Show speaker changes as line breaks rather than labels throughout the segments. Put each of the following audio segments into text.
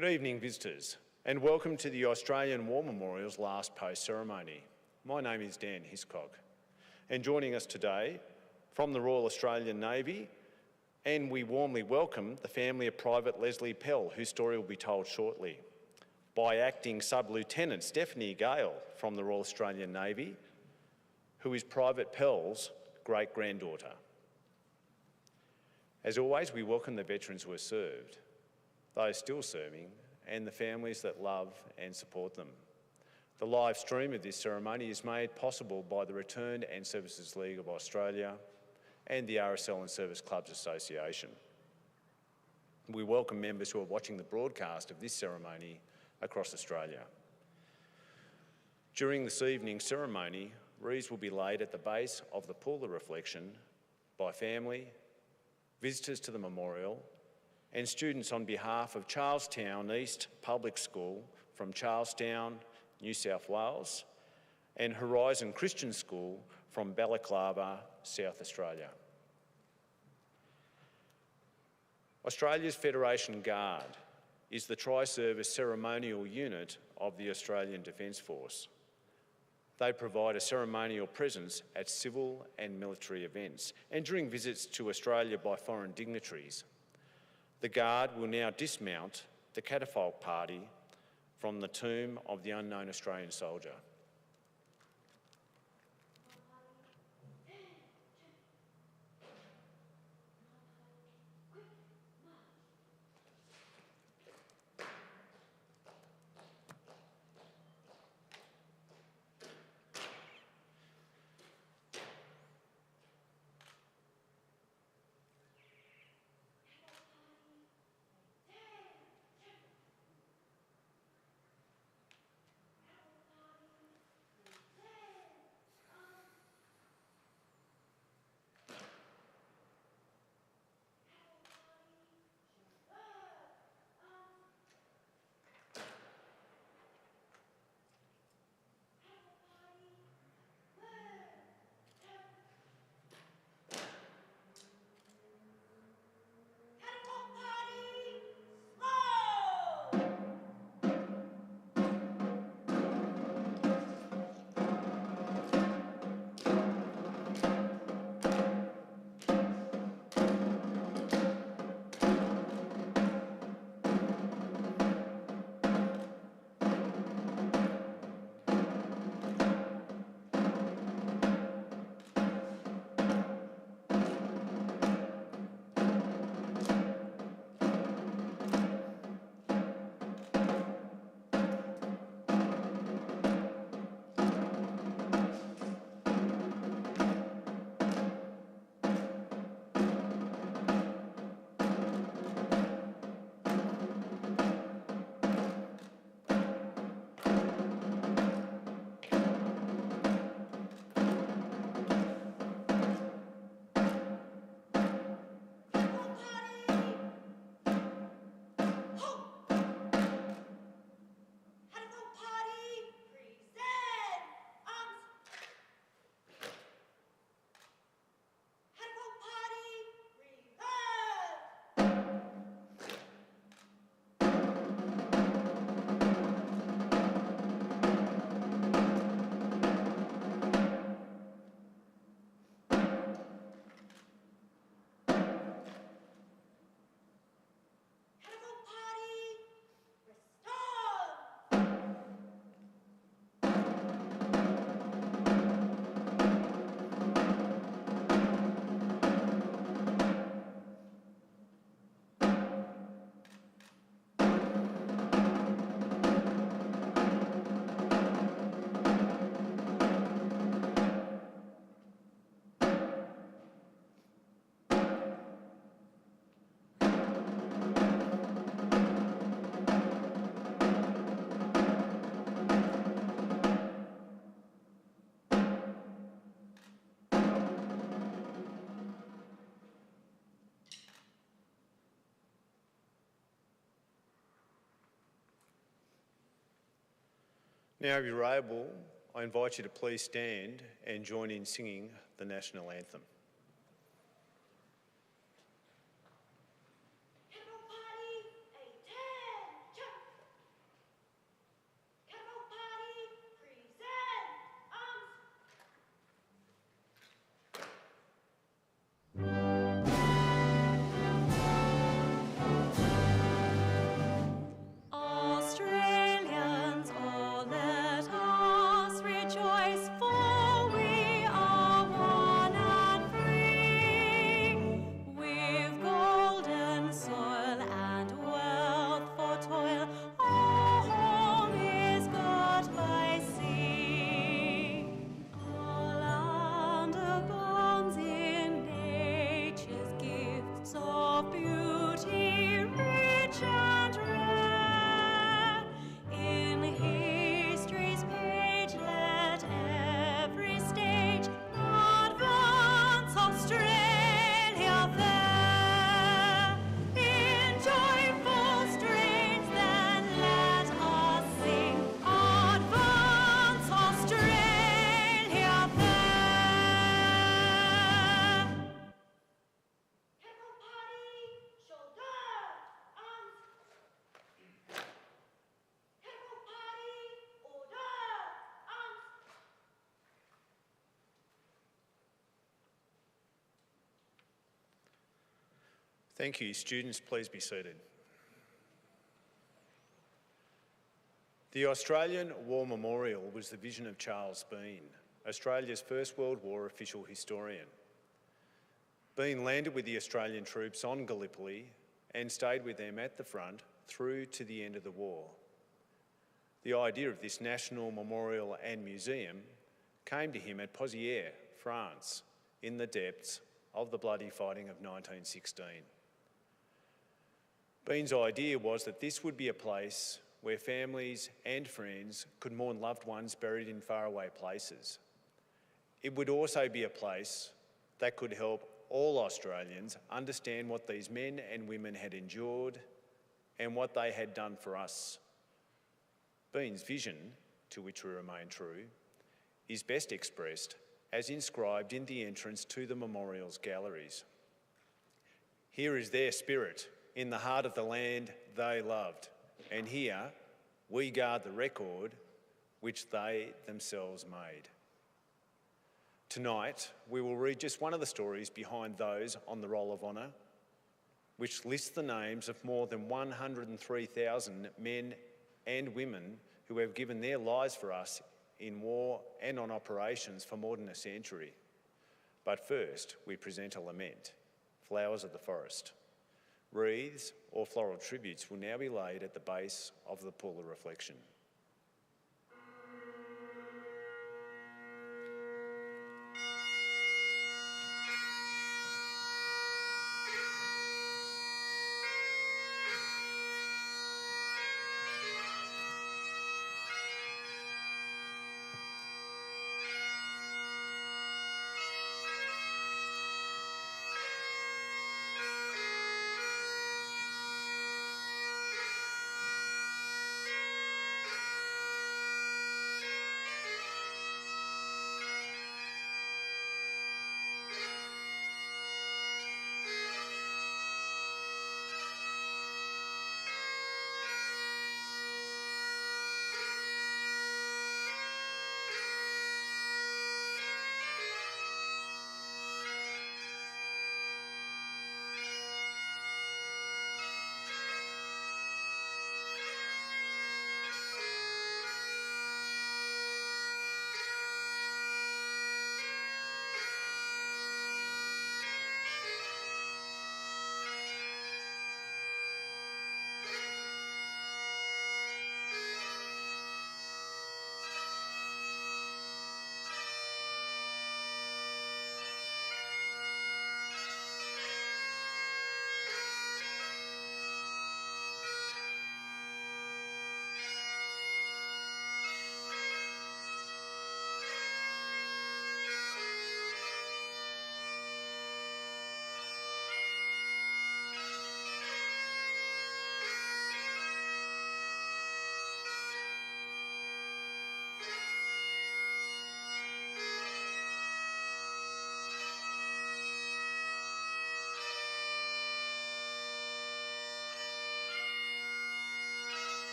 Good evening, visitors, and welcome to the Australian War Memorial's last post ceremony. My name is Dan Hiscock, and joining us today from the Royal Australian Navy, and we warmly welcome the family of Private Leslie Pell, whose story will be told shortly, by Acting Sub-Lieutenant Stephanie Gale from the Royal Australian Navy, who is Private Pell's great-granddaughter. As always, we welcome the veterans who have served, those still serving, and the families that love and support them. The live stream of this ceremony is made possible by the Returned and Services League of Australia and the RSL and Service Clubs Association. We welcome members who are watching the broadcast of this ceremony across Australia. During this evening's ceremony, wreaths will be laid at the base of the Pool of Reflection by family, visitors to the memorial, and students on behalf of Charlestown East Public School from Charlestown, New South Wales, and Horizon Christian School from Balaclava, South Australia. Australia's Federation Guard is the tri-service ceremonial unit of the Australian Defence Force. They provide a ceremonial presence at civil and military events and during visits to Australia by foreign dignitaries. The Guard will now dismount the catafalque party from the tomb of the unknown Australian soldier. Now, if you're able, I invite you to please stand and join in singing the national anthem.
Cattle party, attention!
Thank you. Students, please be seated. The Australian War Memorial was the vision of Charles Bean, Australia's First World War official historian. Bean landed with the Australian troops on Gallipoli and stayed with them at the front through to the end of the war. The idea of this national memorial and museum came to him at Pozières, France, in the depths of the bloody fighting of 1916. Bean's idea was that this would be a place where families and friends could mourn loved ones buried in faraway places. It would also be a place that could help all Australians understand what these men and women had endured and what they had done for us. Bean's vision, to which we remain true, is best expressed as inscribed in the entrance to the memorial's galleries. Here is their spirit in the heart of the land they loved, and here we guard the record which they themselves made. Tonight, we will read just one of the stories behind those on the Roll of Honour, which lists the names of more than 103,000 men and women who have given their lives for us in war and on operations for more than a century. But first, we present a lament, Flowers of the Forest. Wreaths or floral tributes will now be laid at the base of the pool of reflection.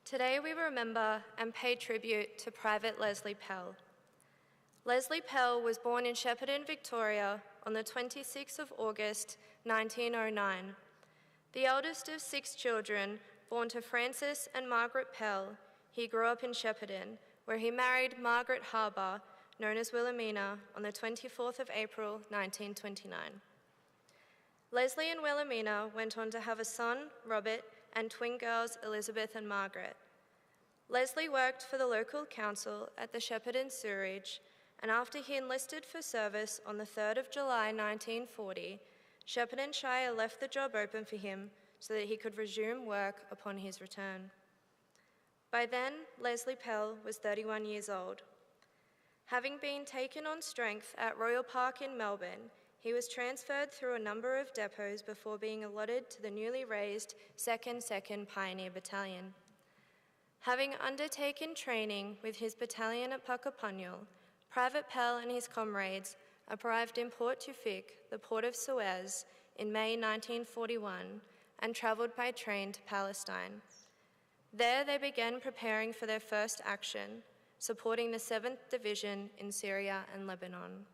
Today we remember and pay tribute to Private Leslie Pell. Leslie Pell was born in Shepparton, Victoria on the 26th of August 1909. The eldest of 6 children, born to Francis and Margaret Pell, he grew up in Shepparton, where he married Margaret Harbour, known as Wilhelmina, on the 24th of April 1929. Leslie and Wilhelmina went on to have a son, Robert, and twin girls, Elizabeth and Margaret. Leslie worked for the local council at the Shepparton Sewerage, and after he enlisted for service on the 3rd of July 1940, Shepparton Shire left the job open for him so that he could resume work upon his return. By then, Leslie Pell was 31 years old. Having been taken on strength at Royal Park in Melbourne, he was transferred through a number of depots before being allotted to the newly raised 2nd Pioneer Battalion. Having undertaken training with his battalion at Puckapunyal, Private Pell and his comrades arrived in Port Tufik, the port of Suez, in May 1941 and travelled by train to Palestine. There they began preparing for their first action, supporting the 7th Division in Syria and Lebanon.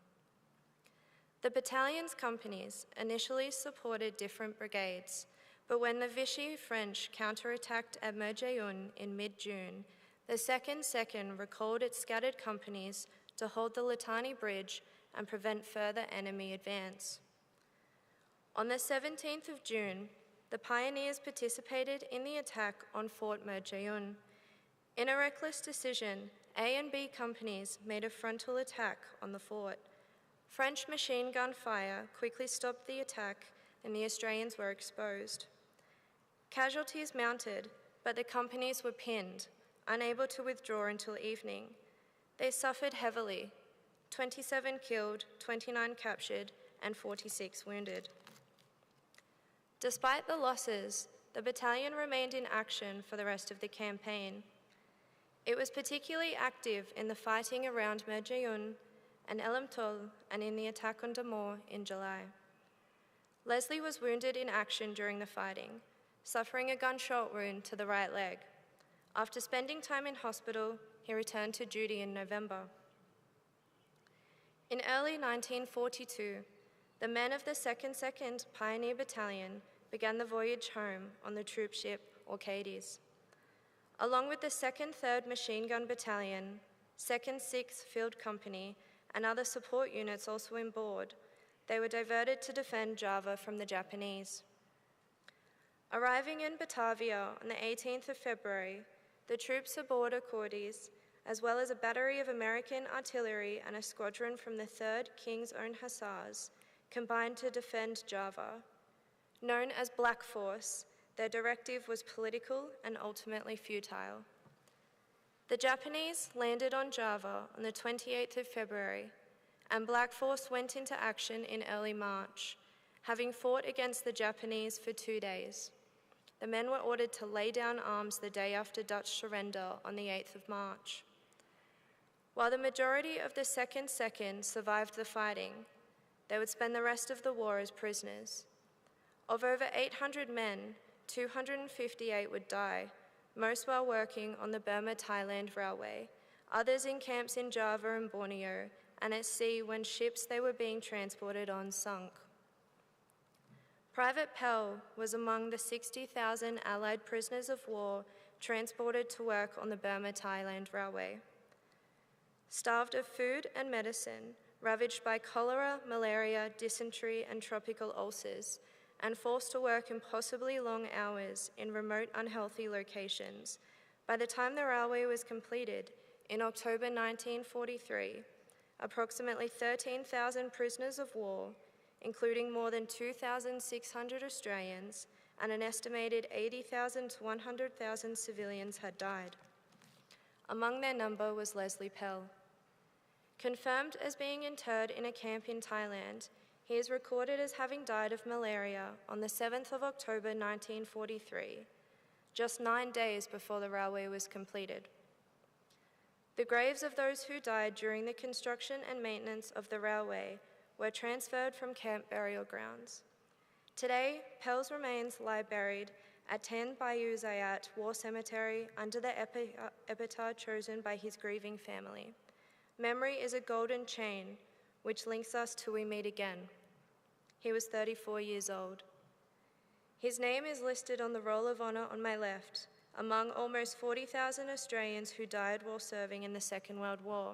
The battalion's companies initially supported different brigades, but when the Vichy French counterattacked at Merjeyoun in mid-June, the 2nd recalled its scattered companies to hold the Litani Bridge and prevent further enemy advance. On the 17th of June, the pioneers participated in the attack on Fort Merjeyoun. In a reckless decision, A and B companies made a frontal attack on the fort. French machine gun fire quickly stopped the attack and the Australians were exposed. Casualties mounted, but the companies were pinned, unable to withdraw until evening. They suffered heavily, 27 killed, 29 captured, and 46 wounded. Despite the losses, the battalion remained in action for the rest of the campaign. It was particularly active in the fighting around Merjeyoun and Elimtol and in the attack on Damour in July. Leslie was wounded in action during the fighting, suffering a gunshot wound to the right leg. After spending time in hospital, he returned to duty in November. In early 1942, the men of the 2nd Pioneer Battalion began the voyage home on the troop ship Orcades. Along with the 2nd 3rd Machine Gun Battalion, 2nd 6th Field Company, and other support units also on board, they were diverted to defend Java from the Japanese. Arriving in Batavia on the 18th of February, the troops aboard Orcades, as well as a battery of American artillery and a squadron from the 3rd King's Own Hussars, combined to defend Java. Known as Black Force, their directive was political and ultimately futile. The Japanese landed on Java on the 28th of February, and Black Force went into action in early March, having fought against the Japanese for 2 days. The men were ordered to lay down arms the day after Dutch surrender on the 8th of March. While the majority of the 2nd survived the fighting, they would spend the rest of the war as prisoners. Of over 800 men, 258 would die, most while working on the Burma-Thailand Railway, others in camps in Java and Borneo, and at sea when ships they were being transported on sunk. Private Pell was among the 60,000 Allied prisoners of war transported to work on the Burma-Thailand Railway. Starved of food and medicine, ravaged by cholera, malaria, dysentery, and tropical ulcers, and forced to work impossibly long hours in remote, unhealthy locations, by the time the railway was completed in October 1943, approximately 13,000 prisoners of war, including more than 2,600 Australians and an estimated 80,000 to 100,000 civilians had died. Among their number was Leslie Pell. Confirmed as being interred in a camp in Thailand, he is recorded as having died of malaria on the 7th of October 1943, just 9 days before the railway was completed. The graves of those who died during the construction and maintenance of the railway were transferred from camp burial grounds. Today, Pell's remains lie buried at 10 Bayou Zayat War Cemetery under the epitaph chosen by his grieving family. Memory is a golden chain which links us till we meet again. He was 34 years old. His name is listed on the Roll of Honour on my left, among almost 40,000 Australians who died while serving in the Second World War.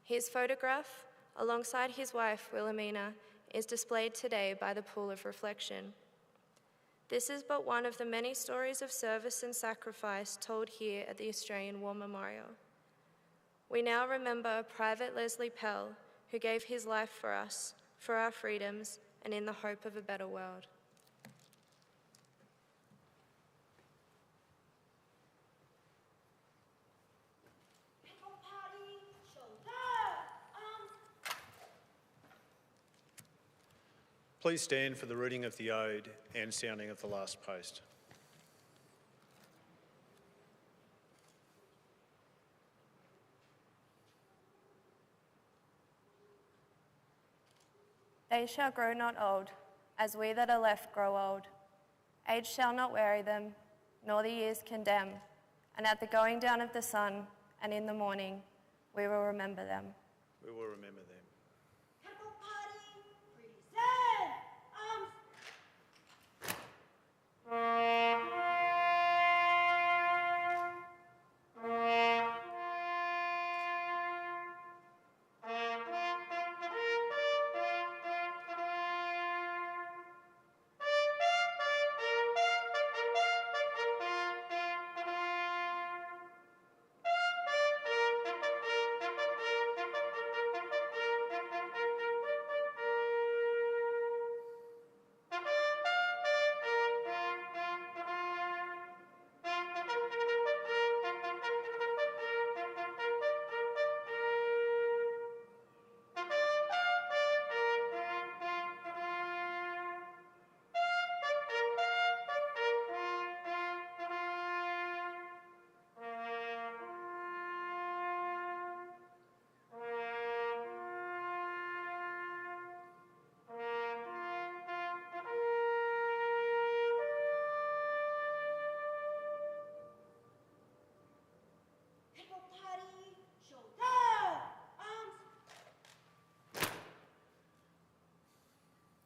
His photograph, alongside his wife Wilhelmina, is displayed today by the Pool of Reflection. This is but one of the many stories of service and sacrifice told here at the Australian War Memorial. We now remember Private Leslie Pell, who gave his life for us, for our freedoms, and in the hope of a better world.
Please stand for the reading of the Ode and sounding of the last post.
They shall grow not old, as we that are left grow old. Age shall not weary them, nor the years condemn. And at the going down of the sun, and in the morning, we will remember them.
We will remember them.
Temple Party, present arms.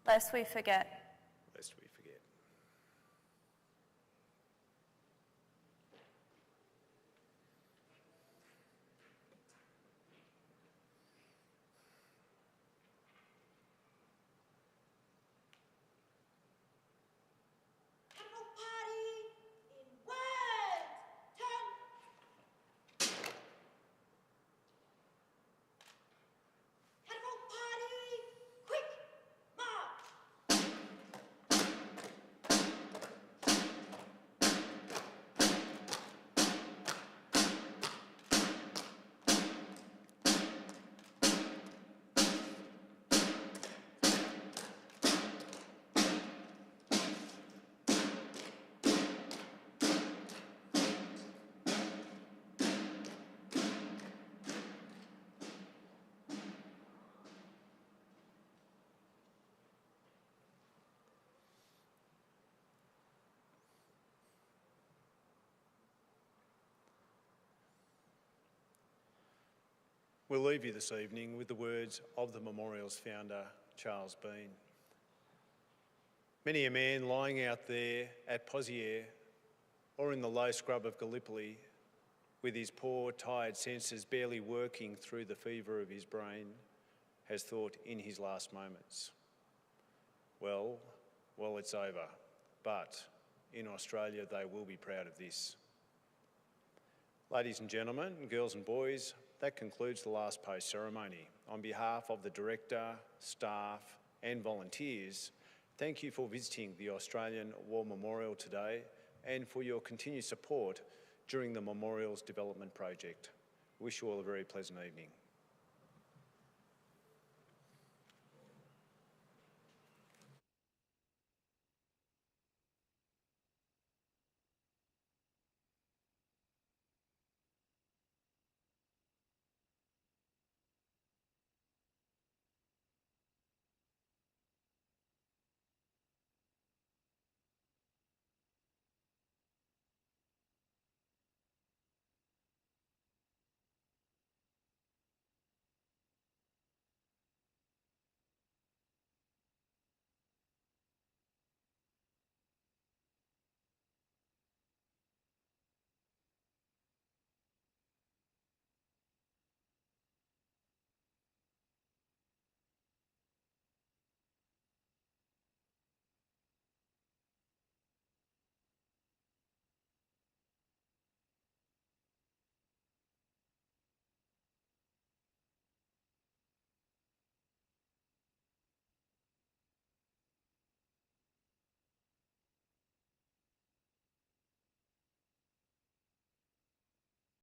Lest we forget.
Lest we forget.
Temple Party in words. Turn. Temple Party, quick march.
We'll leave you this evening with the words of the memorial's founder, Charles Bean. Many a man lying out there at Pozières or in the low scrub of Gallipoli with his poor, tired senses barely working through the fever of his brain has thought in his last moments, well, it's over, but in Australia they will be proud of this. Ladies and gentlemen, girls and boys, that concludes the last post ceremony. On behalf of the director, staff and volunteers, thank you for visiting the Australian War Memorial today and for your continued support during the memorial's development project. Wish you all a very pleasant evening.